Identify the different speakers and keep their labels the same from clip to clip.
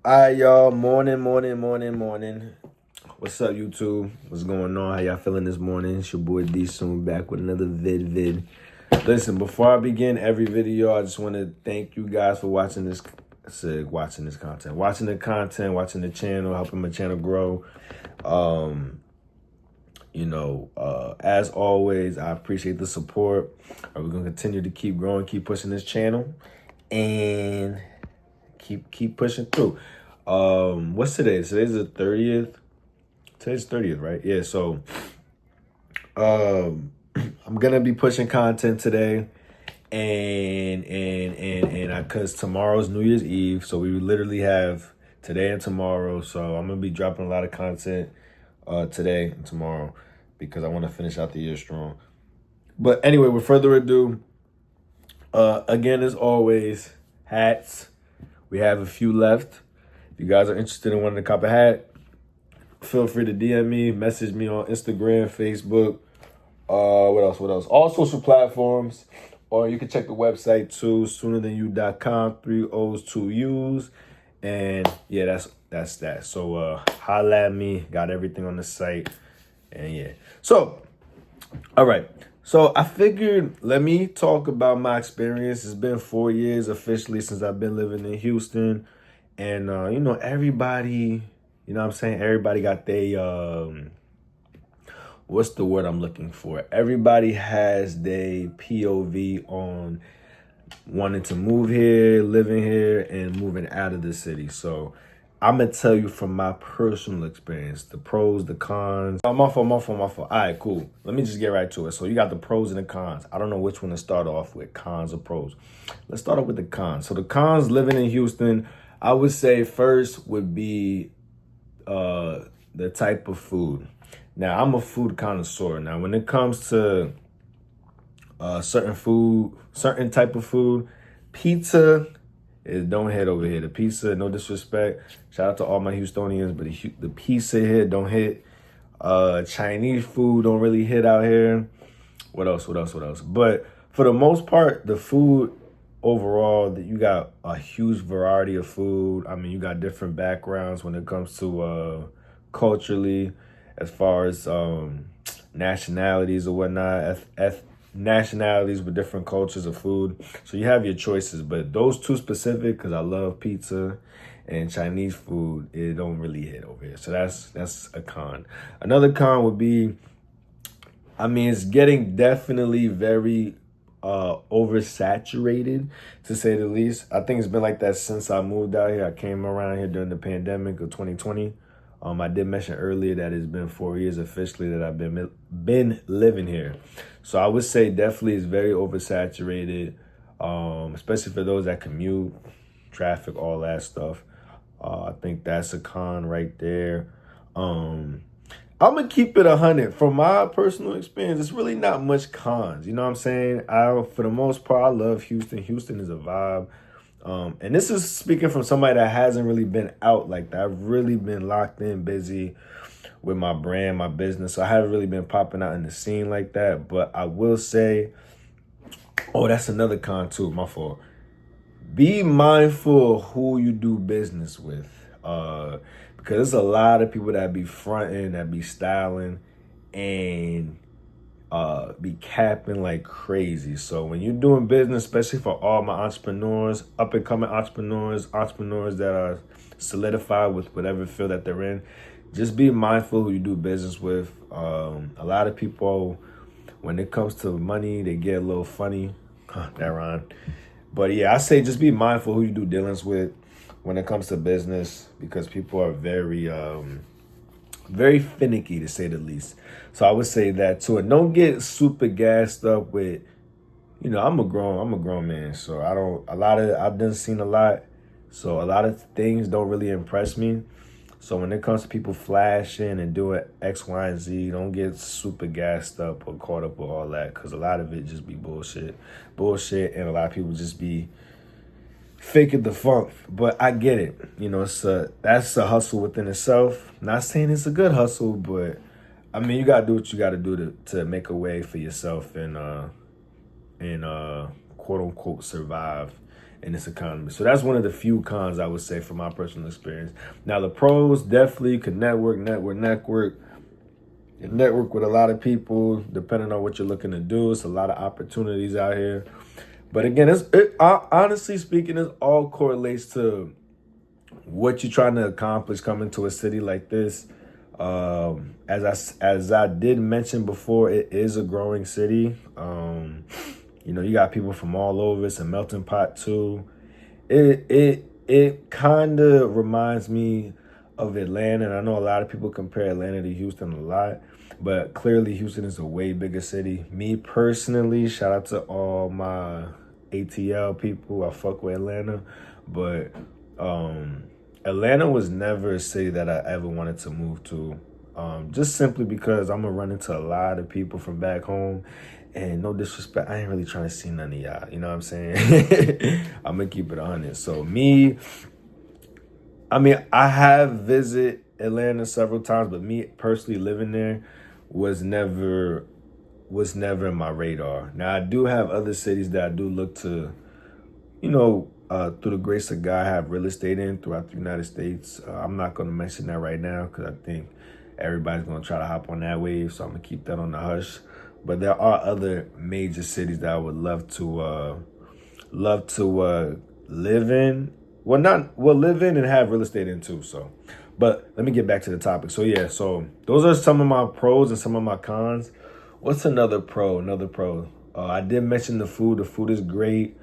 Speaker 1: All right, y'all. Morning. What's up, YouTube? What's going on? How y'all feeling this morning? It's your boy D Soon back with another vid. Listen, before I begin every video, I just want to thank you guys for watching this. Watching this content, watching the channel, helping my channel grow. As always, I appreciate the support. We're gonna continue to keep growing, keep pushing this channel, and keep pushing through. What's today? Today's the 30th. Today's 30th, right? Yeah, so I'm gonna be pushing content today, and cause tomorrow's New Year's Eve, so we literally have today and tomorrow. So I'm gonna be dropping a lot of content today and tomorrow because I want to finish out the year strong. But anyway, with further ado, again as always, hats. We have a few left. If you guys are interested in wanting to cop a hat, feel free to DM me, message me on Instagram, Facebook, what else? All social platforms. Or you can check the website too, soonerthanyou.com, 3 O's, 2 U's. And yeah, that's that. So holla at me, got everything on the site. And yeah. So, all right. So I figured let me talk about my experience. It's been 4 years officially since I've been living in Houston. And everybody, everybody got their what's the word I'm looking for? Everybody has their POV on wanting to move here, living here, and moving out of the city. So I'm gonna tell you from my personal experience, the pros, the cons. My fault. All right, cool. Let me just get right to it. So you got the pros and the cons. I don't know which one to start off with, cons or pros. Let's start off with the cons. So the cons living in Houston, I would say first would be the type of food. Now, I'm a food connoisseur. Now, when it comes to certain type of food, pizza is don't hit over here. The pizza, no disrespect. Shout out to all my Houstonians, but the pizza here don't hit. Chinese food don't really hit out here. What else? But for the most part, the food overall, that you got a huge variety of food. I mean, you got different backgrounds when it comes to culturally, as far as nationalities or whatnot, nationalities with different cultures of food. So you have your choices, but those two specific, because I love pizza and Chinese food, it don't really hit over here. So that's a con. Another con would be, it's getting definitely very oversaturated, to say the least. I think it's been like that since I moved out here. I came around here during the pandemic of 2020. I did mention earlier that it's been 4 years officially that I've been living here. So I would say definitely it's very oversaturated, especially for those that commute, traffic, all that stuff. I think that's a con right there. I'm going to keep it 100. From my personal experience, it's really not much cons. You know what I'm saying? For the most part, I love Houston. Houston is a vibe. And this is speaking from somebody that hasn't really been out like that. I've really been locked in, busy with my brand, my business. So I haven't really been popping out in the scene like that. But I will say, that's another con too, my fault. Be mindful of who you do business with. Because there's a lot of people that be fronting, that be styling, and be capping like crazy. So when you're doing business, especially for all my entrepreneurs, up and coming entrepreneurs that are solidified with whatever field that they're in, just be mindful who you do business with. A lot of people, when it comes to money, they get a little funny. That rhyme. But yeah, I say just be mindful who you do dealings with when it comes to business, because people are very very finicky, to say the least. So I would say that too. And don't get super gassed up with, I'm a grown man. So I've done seen a lot. So a lot of things don't really impress me. So when it comes to people flashing and doing X, Y, and Z, don't get super gassed up or caught up with all that, because a lot of it just be bullshit. And a lot of people just be faking the funk. But I get it. That's a hustle within itself. Not saying it's a good hustle, but you gotta do what you gotta do to make a way for yourself and quote unquote survive in this economy. So that's one of the few cons I would say from my personal experience. Now the pros, definitely you can network with a lot of people depending on what you're looking to do. It's a lot of opportunities out here. But again, honestly speaking, it all correlates to what you're trying to accomplish coming to a city like this. As I did mention before, it is a growing city. You got people from all over. It's a melting pot too. It kind of reminds me of Atlanta, and I know a lot of people compare Atlanta to Houston a lot, but clearly Houston is a way bigger city. Me personally, shout out to all my ATL people. I fuck with Atlanta, but Atlanta was never a city that I ever wanted to move to. Just simply because I'm gonna run into a lot of people from back home, and no disrespect, I ain't really trying to see none of y'all. You know what I'm saying? I'm gonna keep it 100. So I have visited Atlanta several times, but me personally living there was never in my radar. Now I do have other cities that I do look to, through the grace of God, have real estate in throughout the United States. I'm not going to mention that right now because I think everybody's going to try to hop on that wave, so I'm going to keep that on the hush. But there are other major cities that I would love to live in. Live in and have real estate in too. So, but let me get back to the topic. So yeah, so those are some of my pros and some of my cons. What's another pro? I did mention the food. The food is great.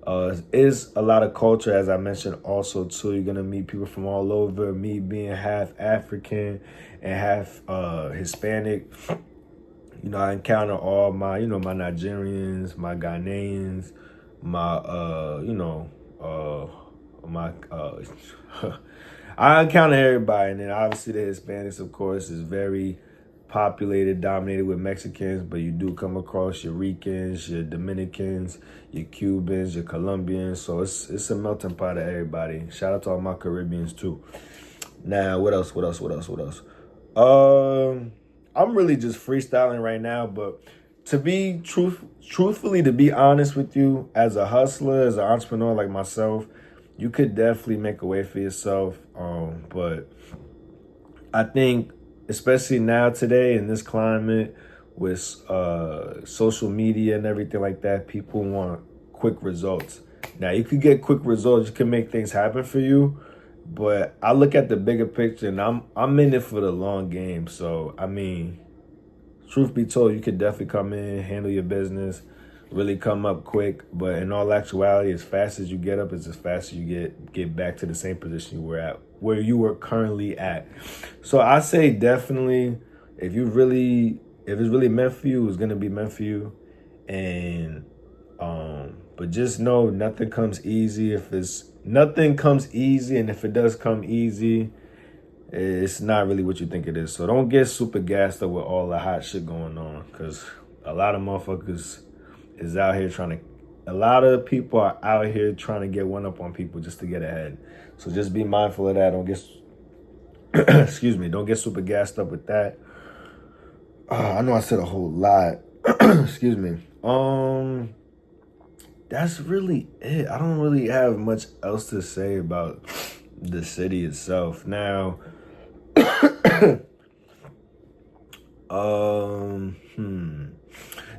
Speaker 1: Is a lot of culture, as I mentioned also too. You're gonna meet people from all over. Me being half African and half Hispanic, I encounter all my, my Nigerians, my Ghanaians, my I encounter everybody, and then obviously the Hispanics, of course, is very populated, dominated with Mexicans, but you do come across your Ricans, your Dominicans, your Cubans, your Colombians. So it's a melting pot of everybody. Shout out to all my Caribbeans too. Now, what else? I'm really just freestyling right now, but to be truthfully, to be honest with you, as a hustler, as an entrepreneur like myself, you could definitely make a way for yourself. But I think, especially now today in this climate with social media and everything like that, people want quick results. Now, you could get quick results. You can make things happen for you. But I look at the bigger picture, and I'm in it for the long game. So, truth be told, you could definitely come in, handle your business, really come up quick. But in all actuality, as fast as you get up is as fast as you get back to the same position you were at, where you were currently at. So I say definitely, if it's really meant for you, it's gonna be meant for you. And but just know nothing comes easy. Nothing comes easy, and if it does come easy, it's not really what you think it is. So don't get super gassed up with all the hot shit going on, because a lot of motherfuckers is out here a lot of people are out here trying to get one up on people just to get ahead. So just be mindful of that. Don't get, don't get super gassed up with that. I know I said a whole lot. Excuse me. That's really it. I don't really have much else to say about the city itself. Now,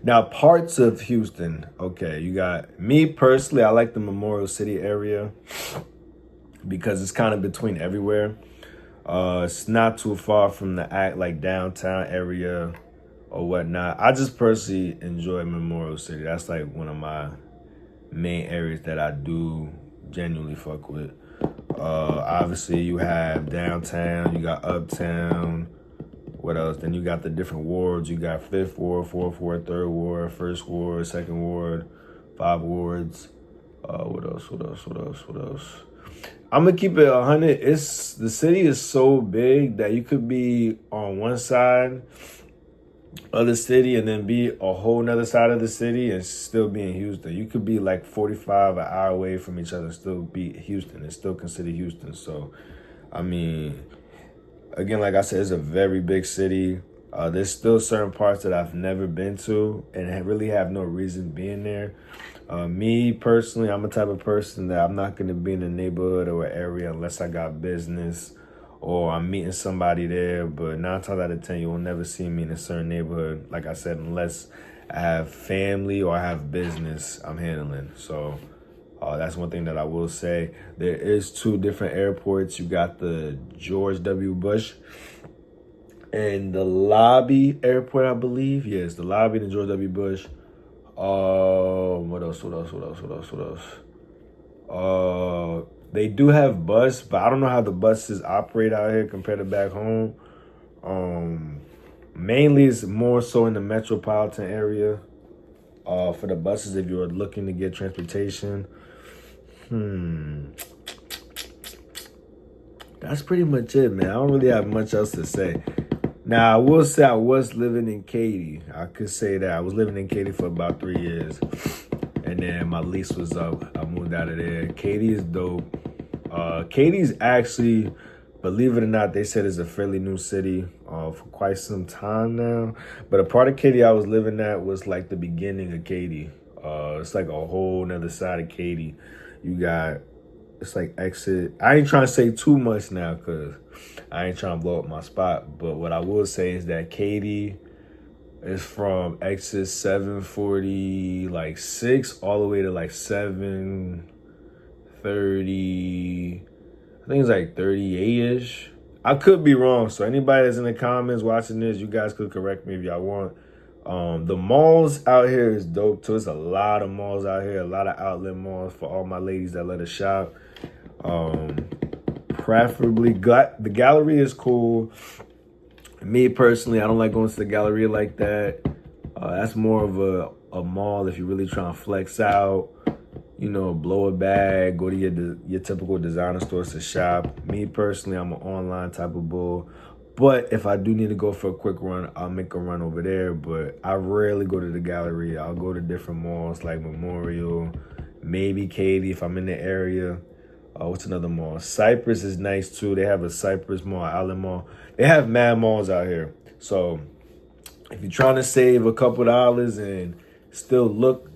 Speaker 1: Now, parts of Houston. Okay, you got me personally. I like the Memorial City area because it's kind of between everywhere. It's not too far from the downtown area or whatnot. I just personally enjoy Memorial City. That's like one of my main areas that I do genuinely fuck with. Obviously, you have downtown, you got uptown. What else? Then you got the different wards. You got 5th Ward, 4th Ward, 3rd Ward, 1st Ward, 2nd Ward, 5 wards. What else? I'm gonna keep it 100. The city is so big that you could be on one side of the city and then be a whole nother side of the city and still be in Houston. You could be like 45 an hour away from each other and still be Houston and still consider Houston. So, again, like I said, it's a very big city. There's still certain parts that I've never been to and really have no reason being there. Me personally, I'm a type of person that I'm not going to be in a neighborhood or an area unless I got business or I'm meeting somebody there. But 9 times out of 10, you will never see me in a certain neighborhood, like I said, unless I have family or I have business I'm handling. So that's one thing that I will say. There is 2 different airports. You got the George W. Bush and the Lobby Airport, I believe. Yes, the Lobby and the George W. Bush. What else? They do have bus, but I don't know how the buses operate out here compared to back home. Mainly it's more so in the metropolitan area. For the buses, if you're looking to get transportation. That's pretty much it, man. I don't really have much else to say. Now, I will say I was living in Katy. I could say that. I was living in Katy for about 3 years. And then my lease was up. I moved out of there. Katy is dope. Katy's actually, believe it or not, they said it's a fairly new city for quite some time now. But a part of Katy I was living at was like the beginning of Katy. It's like a whole nother side of Katy. You got, it's like exit. I ain't trying to say too much now because I ain't trying to blow up my spot. But what I will say is that Katy is from exit 740, like 6, all the way to like 730. I think it's like 38-ish. I could be wrong. So anybody that's in the comments watching this, you guys could correct me if y'all want. The malls out here is dope too. There's a lot of malls out here, a lot of outlet malls for all my ladies that let us shop. Preferably, the gallery is cool. Me personally, I don't like going to the gallery like that. That's more of a mall if you're really trying to flex out, you know, blow a bag, go to your typical designer stores to shop. Me personally, I'm an online type of bull. But if I do need to go for a quick run, I'll make a run over there. But I rarely go to the gallery. I'll go to different malls like Memorial, maybe Katy if I'm in the area. What's another mall? Cypress is nice too. They have a Cypress mall, Outlet Mall. They have mad malls out here. So if you're trying to save a couple dollars and still look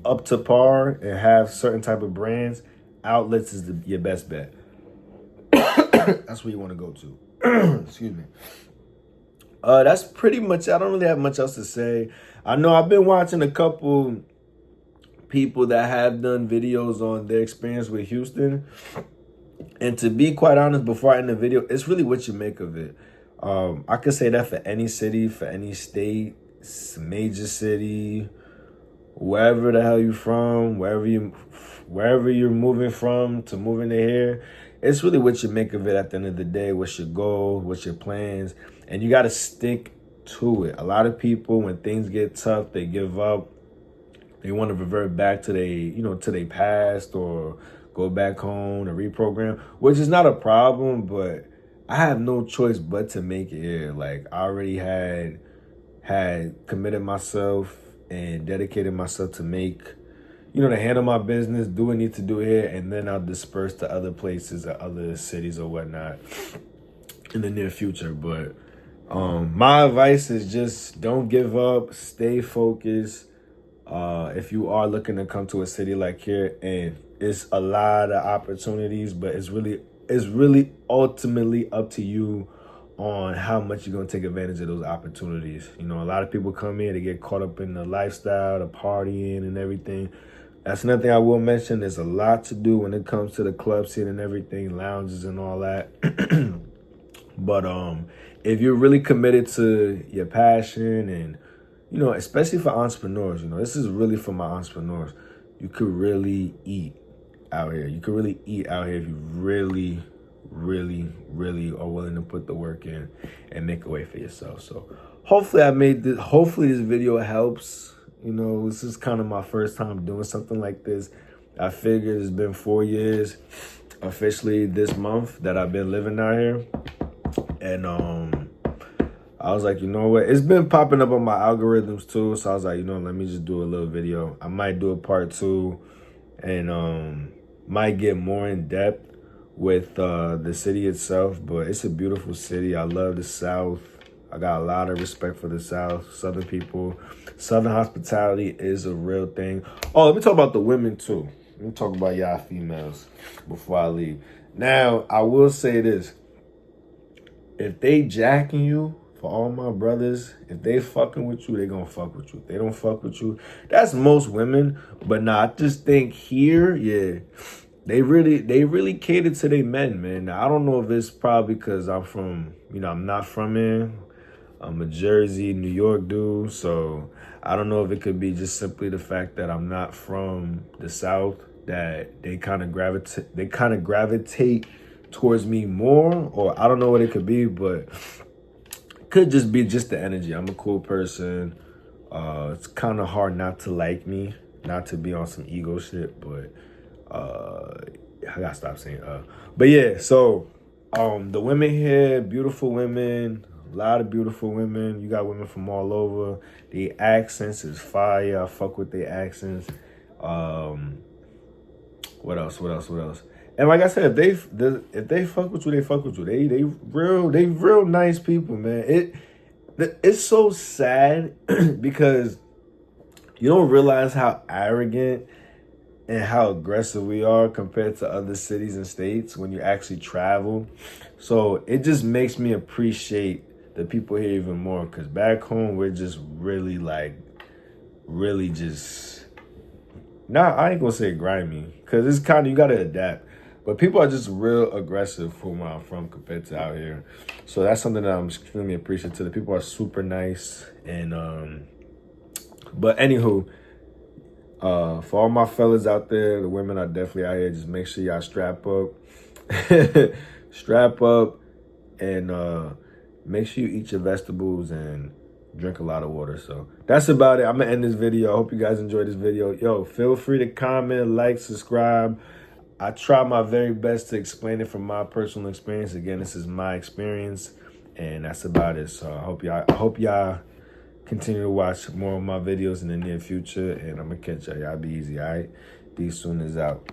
Speaker 1: up to par and have certain type of brands, outlets is your best bet. That's where you want to go to. Excuse me. That's pretty much, I don't really have much else to say. I know I've been watching a couple people that have done videos on their experience with Houston. And to be quite honest, before I end the video, it's really what you make of it. I could say that for any city, for any state, major city, wherever the hell you're from, wherever you're moving from to moving to here. It's really what you make of it at the end of the day. What's your goal? What's your plans? And you got to stick to it. A lot of people, when things get tough, they give up. They want to revert back to their past or go back home and reprogram, which is not a problem, but I have no choice but to make it here. Like I already had committed myself and dedicated myself to make, to handle my business, do what I need to do here, and then I'll disperse to other places or other cities or whatnot in the near future. But my advice is just don't give up, stay focused. If you are looking to come to a city like here, and it's a lot of opportunities, but it's really ultimately up to you on how much you're going to take advantage of those opportunities. A lot of people come here to get caught up in the lifestyle, the partying and everything. That's another thing I will mention. There's a lot to do when it comes to the club scene and everything, lounges and all that. But if you're really committed to your passion and, especially for entrepreneurs, this is really for my entrepreneurs. You could really eat out here. You could really eat out here if you really, really, really are willing to put the work in and make a way for yourself. So hopefully this video helps. This is kind of my first time doing something like this. I figured it's been 4 years officially this month that I've been living out here. And I was like, you know what? It's been popping up on my algorithms too. So I was like, let me just do a little video. I might do a part 2 and might get more in depth with the city itself. But it's a beautiful city. I love the South. I got a lot of respect for the South, Southern people. Southern hospitality is a real thing. Oh, let me talk about the women too. Let me talk about y'all females before I leave. Now, I will say this. If they jacking you, for all my brothers, if they fucking with you, they gonna fuck with you. If they don't fuck with you, that's most women. But nah, I just think here, yeah, they really cater to their men, man. Now, I don't know if it's probably because I'm from, I'm not from here. I'm a Jersey, New York dude, so I don't know if it could be just simply the fact that I'm not from the South, that they kind of gravitate towards me more, or I don't know what it could be, but it could just be just the energy. I'm a cool person. It's kind of hard not to like me, not to be on some ego shit, but I gotta stop saying But yeah, so the women here, beautiful women. A lot of beautiful women. You got women from all over. The accents is fire. I fuck with their accents. What else? And like I said, if they fuck with you, they fuck with you. They real nice people, man. It's so sad because you don't realize how arrogant and how aggressive we are compared to other cities and states when you actually travel. So it just makes me appreciate the people here even more, because back home we're just really just, I ain't gonna say grimy, because it's kind of, you gotta adapt, but people are just real aggressive from where I'm from compared to out here. So that's something that I'm extremely appreciative. The people are super nice. And but anywho, for all my fellas out there, the women are definitely out here, just make sure y'all strap up strap up, and make sure you eat your vegetables and drink a lot of water. So that's about it. I'm gonna end this video. I hope you guys enjoyed this video. Yo, feel free to comment, like, subscribe. I try my very best to explain it from my personal experience. Again, this is my experience, and that's about it. So I hope y'all continue to watch more of my videos in the near future, and I'm gonna catch y'all. Y'all be easy, all right? These Soon is out.